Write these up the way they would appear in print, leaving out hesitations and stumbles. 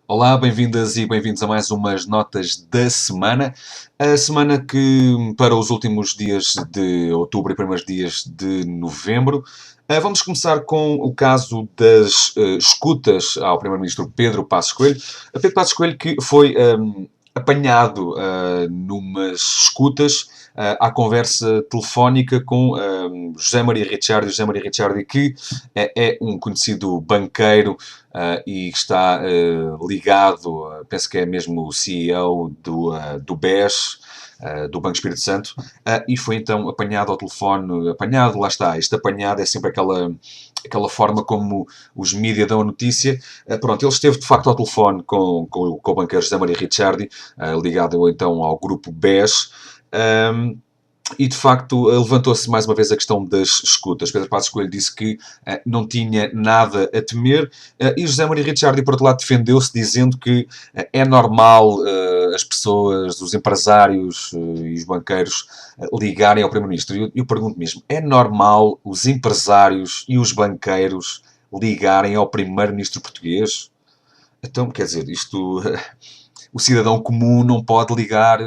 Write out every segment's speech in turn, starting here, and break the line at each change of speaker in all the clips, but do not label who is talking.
Olá, bem-vindas e bem-vindos a mais umas notas da semana. A semana que, para os últimos dias de outubro e primeiros dias de novembro, vamos começar com o caso das escutas ao Primeiro-Ministro Pedro Passos Coelho. Pedro Passos Coelho que foi apanhado numas escutas à conversa telefónica com José Maria Ricciardi. José Maria Ricciardi que é um conhecido banqueiro e está ligado, penso que é mesmo o CEO do BES, do Banco Espírito Santo, e foi então apanhado ao telefone, apanhado, lá está, este apanhado é sempre aquela forma como os mídias dão a notícia. Pronto, ele esteve de facto ao telefone com o banqueiro José Maria Ricciardi, ligado então ao grupo BES, e de facto levantou-se mais uma vez a questão das escutas. Pedro Passos Coelho disse que não tinha nada a temer, e José Maria Ricciardi, por outro lado, defendeu-se dizendo que é normal as pessoas, os empresários e os banqueiros ligarem ao Primeiro-Ministro. Eu pergunto mesmo, é normal os empresários e os banqueiros ligarem ao Primeiro-Ministro português? Então, quer dizer, isto... O cidadão comum não pode ligar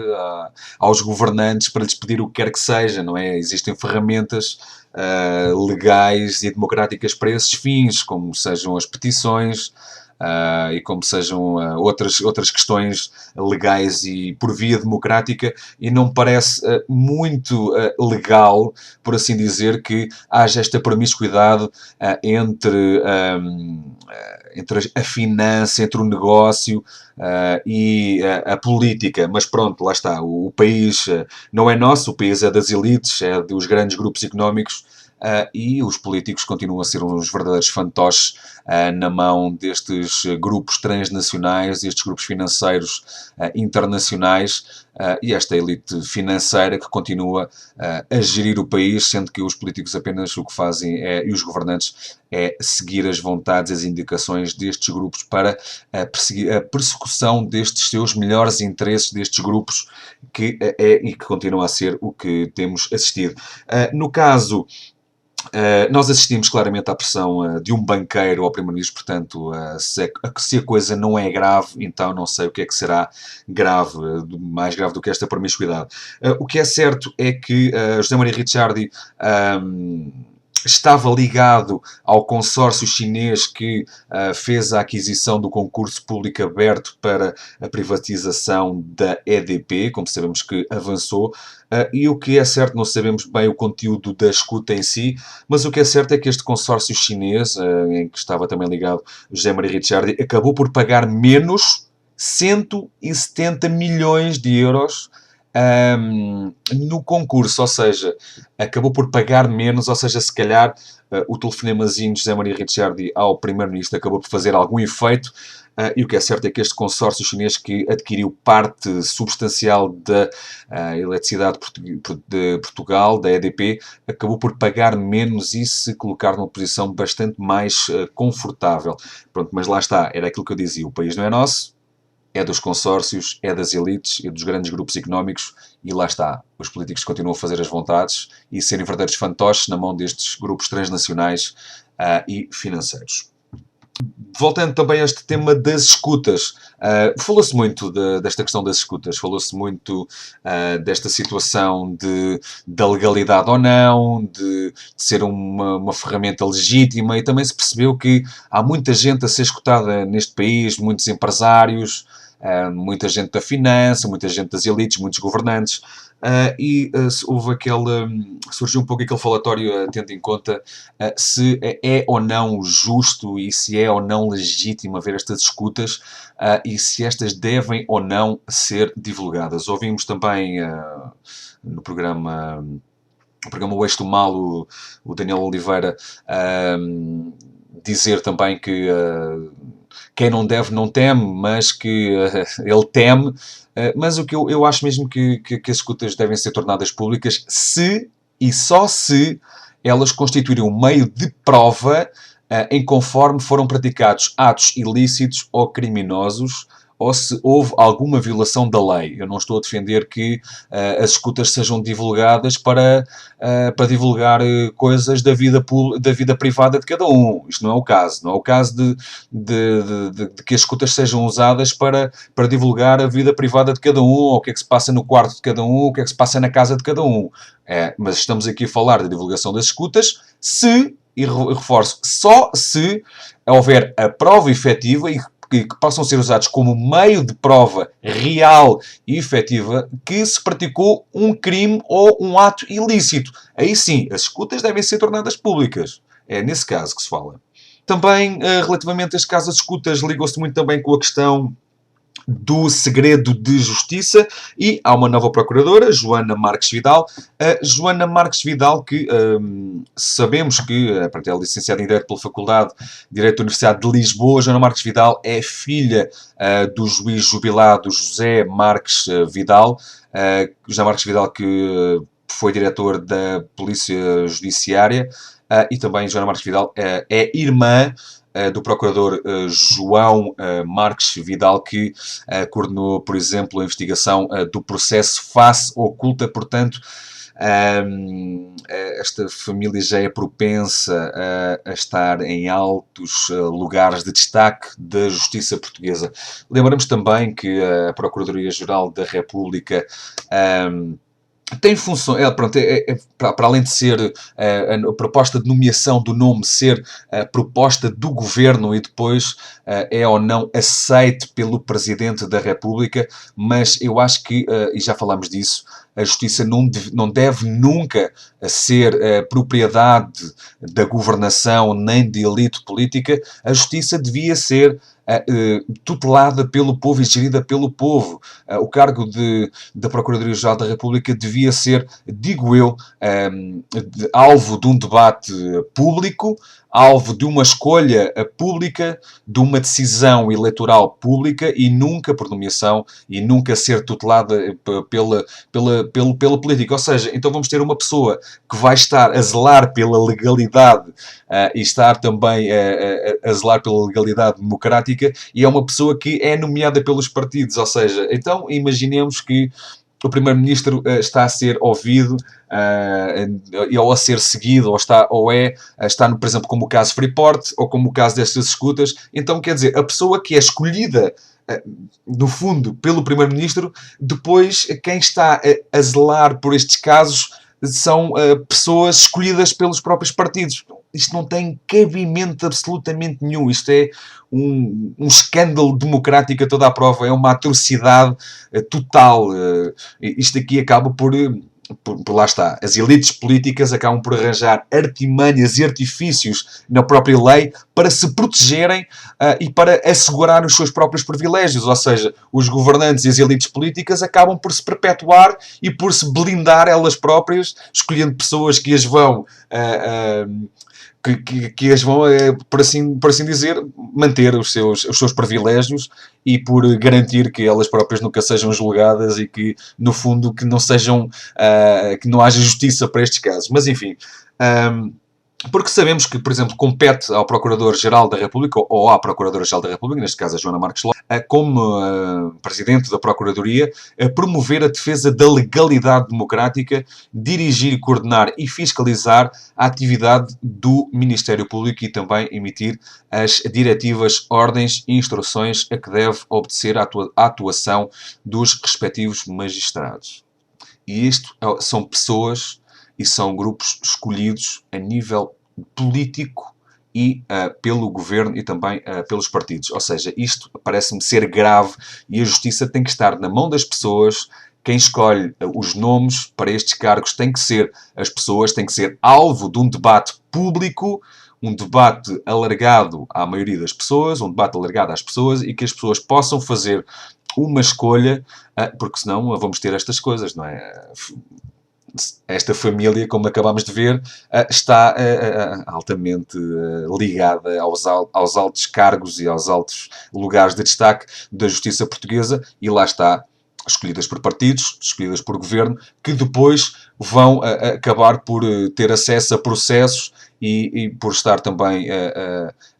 aos governantes para lhes pedir o que quer que seja, não é? Existem ferramentas legais e democráticas para esses fins, como sejam as petições e como sejam outras questões legais e por via democrática, e não parece muito legal, por assim dizer, que haja esta promiscuidade entre a finança, entre o negócio e a política. Mas pronto, lá está. O país não é nosso, o país é das elites, é dos grandes grupos económicos, e os políticos continuam a ser uns verdadeiros fantoches na mão destes grupos transnacionais, estes grupos financeiros internacionais, e esta elite financeira que continua a gerir o país, sendo que os políticos apenas o que fazem e os governantes é seguir as vontades, as indicações destes grupos para perseguir a persecução destes seus melhores interesses, destes grupos, que e que continua a ser o que temos assistido. No caso... nós assistimos claramente à pressão de um banqueiro ao Primeiro-Ministro, portanto, se a coisa não é grave, então não sei o que é que será grave, mais grave do que esta promiscuidade. O que é certo é que José Maria Ricciardi estava ligado ao consórcio chinês que fez a aquisição do concurso público aberto para a privatização da EDP, como sabemos que avançou, e o que é certo, não sabemos bem o conteúdo da escuta em si, mas o que é certo é que este consórcio chinês, em que estava também ligado José Maria Ricciardi, acabou por pagar menos 170 milhões de euros no concurso, ou seja, acabou por pagar menos, ou seja, se calhar o telefonemazinho de José Maria Ricciardi ao Primeiro-Ministro acabou por fazer algum efeito, e o que é certo é que este consórcio chinês que adquiriu parte substancial da eletricidade de Portugal, da EDP, acabou por pagar menos e se colocar numa posição bastante mais confortável. Pronto, mas lá está, era aquilo que eu dizia, o país não é nosso, é dos consórcios, é das elites e dos grandes grupos económicos, e lá está. Os políticos continuam a fazer as vontades e serem verdadeiros fantoches na mão destes grupos transnacionais e financeiros. Voltando também a este tema das escutas, falou-se muito desta questão das escutas, falou-se muito desta situação da legalidade ou não, de ser uma ferramenta legítima, e também se percebeu que há muita gente a ser escutada neste país, muitos empresários, muita gente da finança, muita gente das elites, muitos governantes, houve surgiu um pouco aquele falatório, tendo em conta se é ou não justo e se é ou não legítimo haver estas escutas, e se estas devem ou não ser divulgadas. Ouvimos também no programa O Eixo do Mal, o Daniel Oliveira dizer também que quem não deve não teme, mas que ele teme. Mas o que eu acho mesmo que as escutas devem ser tornadas públicas se e só se elas constituírem um meio de prova em conforme foram praticados atos ilícitos ou criminosos, ou se houve alguma violação da lei. Eu não estou a defender que as escutas sejam divulgadas para divulgar coisas da vida privada de cada um. Isto não é o caso. Não é o caso de que as escutas sejam usadas para divulgar a vida privada de cada um, ou o que é que se passa no quarto de cada um, o que é que se passa na casa de cada um. Mas estamos aqui a falar da divulgação das escutas se, e reforço, só se houver a prova efetiva e que possam ser usados como meio de prova real e efetiva que se praticou um crime ou um ato ilícito. Aí sim, as escutas devem ser tornadas públicas. É nesse caso que se fala. Também, relativamente a este caso, as escutas ligam-se muito também com a questão do segredo de justiça, e há uma nova procuradora, Joana Marques Vidal. Joana Marques Vidal, que sabemos que é licenciada em Direito pela Faculdade de Direito da Universidade de Lisboa. Joana Marques Vidal é filha do juiz jubilado José Marques Vidal. José Marques Vidal, que foi diretor da Polícia Judiciária, e também Joana Marques Vidal é irmã do procurador João Marques Vidal, que coordenou, por exemplo, a investigação do processo Face Oculta. Portanto, esta família já é propensa a estar em altos lugares de destaque da justiça portuguesa. Lembramos também que a Procuradoria-Geral da República tem função, para além de ser a proposta de nomeação do nome ser a proposta do Governo e depois é ou não aceite pelo Presidente da República, mas eu acho que, e já falámos disso, a justiça não deve nunca ser propriedade da governação nem de elite política. A justiça devia ser tutelada pelo povo e gerida pelo povo. O cargo da Procuradoria-Geral da República devia ser, digo eu, alvo de um debate público, alvo de uma escolha pública, de uma decisão eleitoral pública e nunca por nomeação e nunca ser tutelada pela política. Ou seja, então vamos ter uma pessoa que vai estar a zelar pela legalidade e estar também a zelar pela legalidade democrática, e é uma pessoa que é nomeada pelos partidos. Ou seja, então imaginemos que o Primeiro-Ministro está a ser ouvido ou a ser seguido, está, por exemplo, como o caso Freeport, ou como o caso destas escutas. Então, quer dizer, a pessoa que é escolhida, no fundo, pelo Primeiro-Ministro, depois, quem está a zelar por estes casos são pessoas escolhidas pelos próprios partidos. Isto não tem cabimento absolutamente nenhum. Isto é um escândalo democrático a toda a prova. É uma atrocidade total. Isto aqui acaba por lá está. As elites políticas acabam por arranjar artimanhas e artifícios na própria lei para se protegerem e para assegurar os seus próprios privilégios. Ou seja, os governantes e as elites políticas acabam por se perpetuar e por se blindar elas próprias, escolhendo pessoas que as vão que as vão, por assim dizer, manter os seus privilégios, e por garantir que elas próprias nunca sejam julgadas e que, no fundo, que não sejam, que não haja justiça para estes casos. Mas, enfim, porque sabemos que, por exemplo, compete ao Procurador-Geral da República, ou à Procuradora-Geral da República, neste caso a Joana Marques Lopes, como Presidente da Procuradoria, a promover a defesa da legalidade democrática, dirigir, coordenar e fiscalizar a atividade do Ministério Público e também emitir as diretivas, ordens e instruções a que deve obedecer a atuação dos respectivos magistrados. E isto são pessoas e são grupos escolhidos a nível político e pelo governo e também pelos partidos. Ou seja, isto parece-me ser grave, e a justiça tem que estar na mão das pessoas. Quem escolhe os nomes para estes cargos tem que ser as pessoas, tem que ser alvo de um debate público, um debate alargado à maioria das pessoas, um debate alargado às pessoas, e que as pessoas possam fazer uma escolha, porque senão vamos ter estas coisas, não é? Esta família, como acabámos de ver, está altamente ligada aos altos cargos e aos altos lugares de destaque da justiça portuguesa, e lá está, escolhidas por partidos, escolhidas por governo, que depois vão acabar por ter acesso a processos e por estar também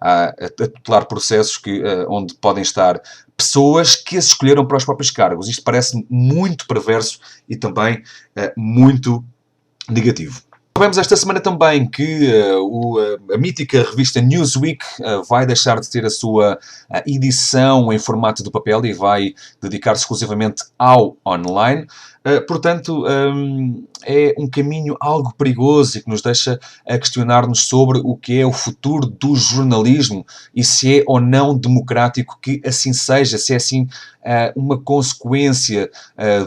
a tutelar processos onde podem estar pessoas que as escolheram para os próprios cargos. Isto parece-me muito perverso e também muito negativo. Sabemos esta semana também que a mítica revista Newsweek vai deixar de ter a sua edição em formato de papel e vai dedicar-se exclusivamente ao online. Portanto, é um caminho algo perigoso e que nos deixa a questionar-nos sobre o que é o futuro do jornalismo e se é ou não democrático que assim seja, se é assim uma consequência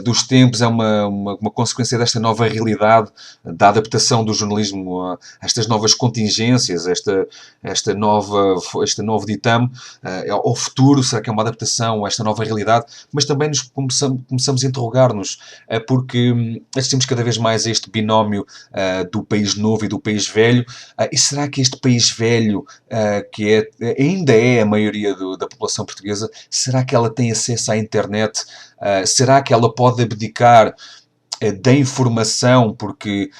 dos tempos, é uma consequência desta nova realidade, da adaptação do jornalismo a estas novas contingências, este novo ditame ao futuro, será que é uma adaptação a esta nova realidade? Mas também nos começamos a interrogar-nos, porque assistimos cada vez mais a este binómio do país novo e do país velho, e será que este país velho, que ainda é a maioria da população portuguesa, será que ela tem acesso à internet? Será que ela pode abdicar da informação porque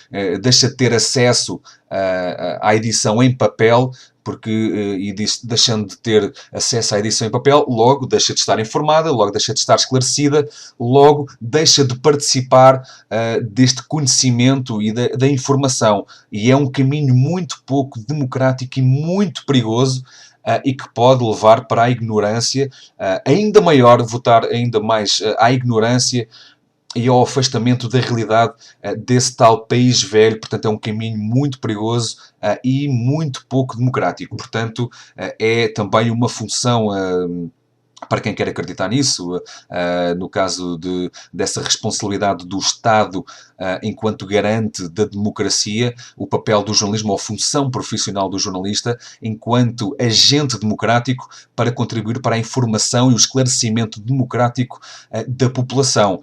deixa de ter acesso à edição em papel, e deixando de ter acesso à edição em papel, logo deixa de estar informada, logo deixa de estar esclarecida, logo deixa de participar deste conhecimento e da informação. E é um caminho muito pouco democrático e muito perigoso, e que pode levar para a ignorância ainda maior, votar ainda mais à ignorância e ao afastamento da realidade desse tal país velho. Portanto, é um caminho muito perigoso e muito pouco democrático. Portanto, é também uma função para quem quer acreditar nisso, no caso dessa responsabilidade do Estado enquanto garante da democracia, o papel do jornalismo ou a função profissional do jornalista enquanto agente democrático para contribuir para a informação e o esclarecimento democrático da população.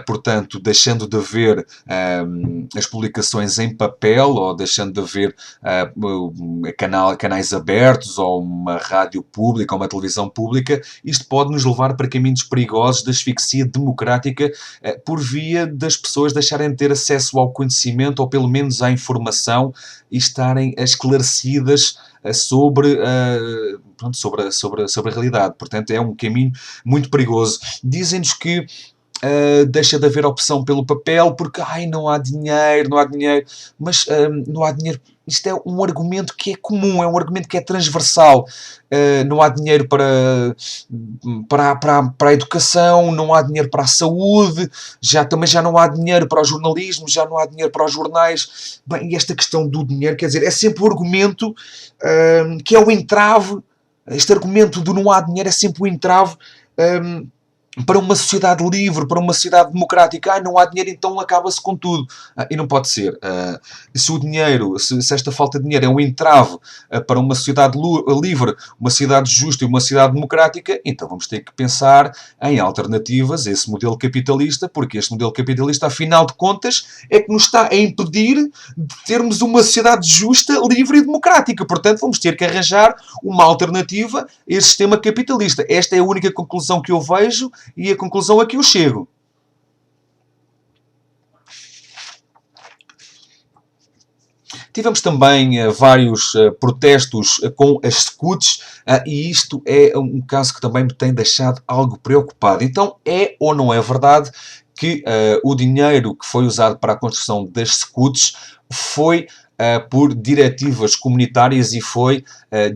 Portanto, deixando de haver as publicações em papel ou deixando de haver canais abertos ou uma rádio pública ou uma televisão pública, isto pode nos levar para caminhos perigosos de asfixia democrática por via das pessoas deixarem de ter acesso ao conhecimento ou pelo menos à informação e estarem esclarecidas sobre a realidade. Portanto, é um caminho muito perigoso. Dizem-nos que deixa de haver opção pelo papel porque não há dinheiro, mas não há dinheiro. Isto é um argumento que é comum, é um argumento que é transversal. Não há dinheiro para a educação, não há dinheiro para a saúde, também já não há dinheiro para o jornalismo, já não há dinheiro para os jornais. Bem, e esta questão do dinheiro, quer dizer, é sempre o argumento que é o entrave. Este argumento do não há dinheiro é sempre o entrave para uma sociedade livre, para uma sociedade democrática. Não há dinheiro, então acaba-se com tudo. E não pode ser. Se o dinheiro, se esta falta de dinheiro é um entrave para uma sociedade livre, uma sociedade justa e uma sociedade democrática, então vamos ter que pensar em alternativas a esse modelo capitalista, porque este modelo capitalista, afinal de contas, é que nos está a impedir de termos uma sociedade justa, livre e democrática. Portanto, vamos ter que arranjar uma alternativa a esse sistema capitalista. Esta é a única conclusão que eu vejo e a conclusão a que eu chego. Tivemos também vários protestos com as scouts e isto é um caso que também me tem deixado algo preocupado. Então, é ou não é verdade que o dinheiro que foi usado para a construção das scouts foi por diretivas comunitárias e foi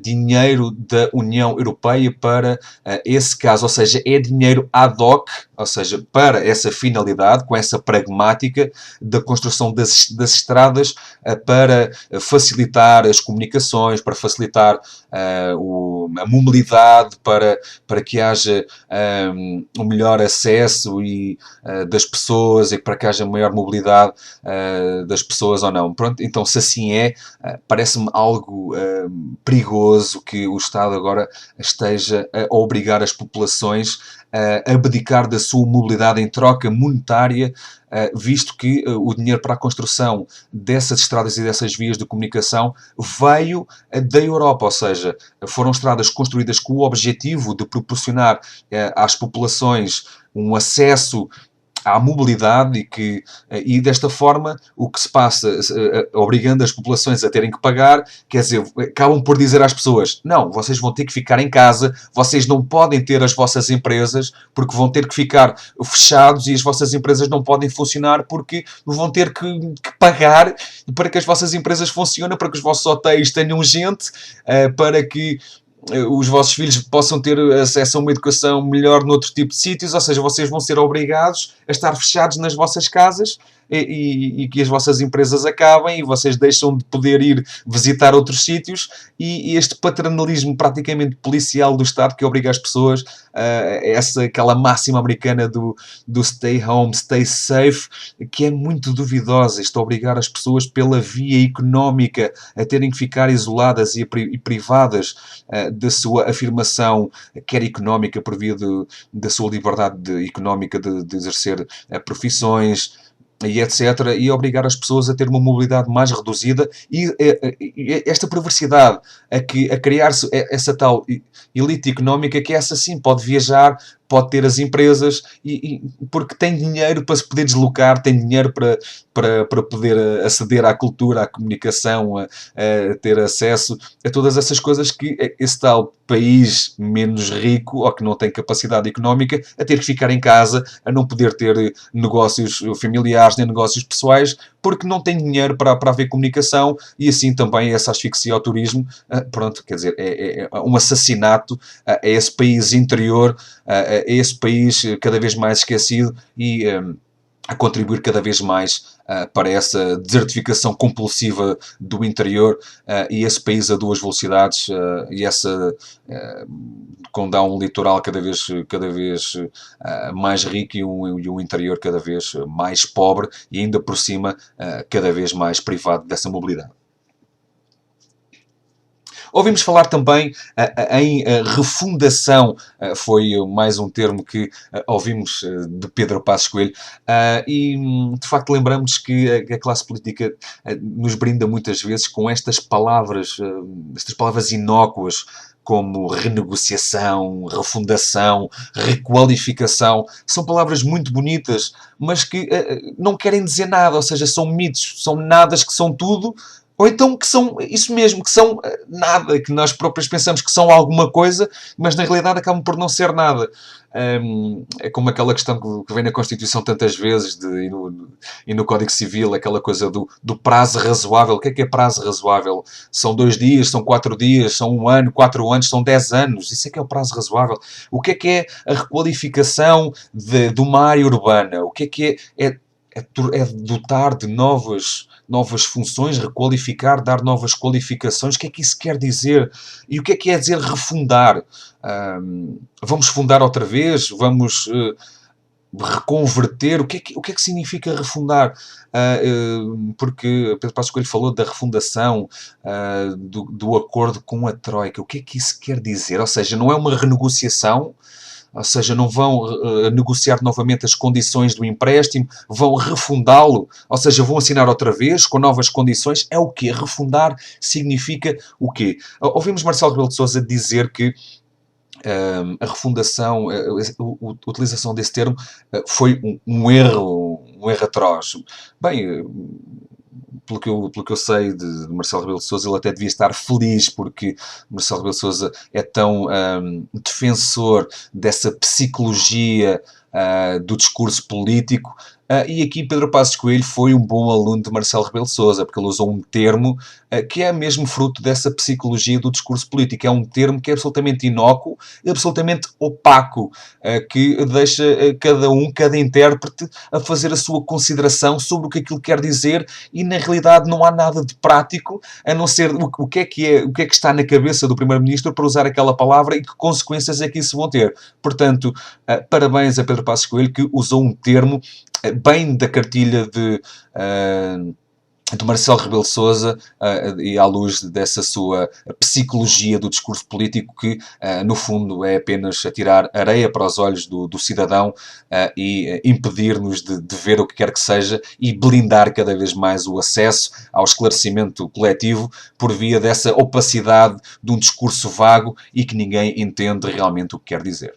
dinheiro da União Europeia para esse caso, ou seja, é dinheiro ad hoc, ou seja, para essa finalidade, com essa pragmática da construção das estradas para facilitar as comunicações, para facilitar a mobilidade, para que haja um melhor acesso das pessoas e para que haja maior mobilidade das pessoas ou não. Pronto, então se assim é, parece-me algo perigoso que o Estado agora esteja a obrigar as populações a abdicar da sua mobilidade em troca monetária, visto que o dinheiro para a construção dessas estradas e dessas vias de comunicação veio da Europa, ou seja, foram estradas construídas com o objetivo de proporcionar às populações um acesso à mobilidade e desta forma o que se passa, obrigando as populações a terem que pagar, quer dizer, acabam por dizer às pessoas, não, vocês vão ter que ficar em casa, vocês não podem ter as vossas empresas porque vão ter que ficar fechados e as vossas empresas não podem funcionar porque vão ter que pagar para que as vossas empresas funcionem, para que os vossos hotéis tenham gente, para que os vossos filhos possam ter acesso a uma educação melhor noutro tipo de sítios, ou seja, vocês vão ser obrigados a estar fechados nas vossas casas e que as vossas empresas acabem e vocês deixam de poder ir visitar outros sítios e este paternalismo praticamente policial do Estado que obriga as pessoas aquela máxima americana do stay home, stay safe, que é muito duvidosa. Isto obrigar as pessoas pela via económica a terem que ficar isoladas e privadas da sua afirmação, quer económica, por via da sua liberdade económica de exercer profissões, e etc., e obrigar as pessoas a ter uma mobilidade mais reduzida e esta perversidade a criar-se essa tal elite económica que essa sim pode viajar, pode ter as empresas porque tem dinheiro para se poder deslocar, tem dinheiro para poder aceder à cultura, à comunicação, a ter acesso a todas essas coisas que esse tal país menos rico ou que não tem capacidade económica a ter que ficar em casa, a não poder ter negócios familiares nem negócios pessoais porque não tem dinheiro para haver comunicação e assim também essa asfixia ao turismo, pronto, quer dizer, é um assassinato a esse país interior, a esse país cada vez mais esquecido e a contribuir cada vez mais para essa desertificação compulsiva do interior e esse país a duas velocidades e essa condão um litoral cada vez mais rico e um interior cada vez mais pobre e ainda por cima cada vez mais privado dessa mobilidade. Ouvimos falar também em refundação, foi mais um termo que ouvimos de Pedro Passos Coelho, e de facto lembramos que a classe política nos brinda muitas vezes com estas palavras inócuas, como renegociação, refundação, requalificação, são palavras muito bonitas, mas que não querem dizer nada, ou seja, são mitos, são nadas que são tudo, ou então que são isso mesmo, que são nada, que nós próprios pensamos que são alguma coisa, mas na realidade acabam por não ser nada. É como aquela questão que vem na Constituição tantas vezes e no Código Civil, aquela coisa do prazo razoável. O que é prazo razoável? São 2 dias, são 4 dias, são 1 ano, 4 anos, são 10 anos. Isso é que é o prazo razoável. O que é a requalificação de uma área urbana? O que é dotar de novas funções, requalificar, dar novas qualificações. O que é que isso quer dizer? E o que é dizer refundar? Vamos fundar outra vez? Vamos reconverter? O que é que significa refundar? Porque Pedro Passos Coelho falou da refundação, do acordo com a Troika. O que é que isso quer dizer? Ou seja, não é uma renegociação, ou seja, não vão negociar novamente as condições do empréstimo, vão refundá-lo, ou seja, vão assinar outra vez com novas condições. É o quê? Refundar significa o quê? Ouvimos Marcelo Rebelo de Sousa dizer que a refundação, a utilização desse termo foi um erro atroz. Bem, pelo que eu sei de Marcelo Rebelo de Sousa, ele até devia estar feliz porque Marcelo Rebelo de Sousa é tão defensor dessa psicologia do discurso político. E aqui Pedro Passos Coelho foi um bom aluno de Marcelo Rebelo de Sousa, porque ele usou um termo que é mesmo fruto dessa psicologia do discurso político. É um termo que é absolutamente inócuo, absolutamente opaco, que deixa cada intérprete a fazer a sua consideração sobre o que aquilo quer dizer e, na realidade, não há nada de prático, a não ser o que é que está na cabeça do Primeiro-Ministro para usar aquela palavra e que consequências é que isso vão ter. Portanto, parabéns a Pedro Passos Coelho, que usou um termo bem da cartilha de Marcelo Rebelo de Sousa e à luz dessa sua psicologia do discurso político que, no fundo, é apenas atirar areia para os olhos do cidadão e impedir-nos de ver o que quer que seja e blindar cada vez mais o acesso ao esclarecimento coletivo por via dessa opacidade de um discurso vago e que ninguém entende realmente o que quer dizer.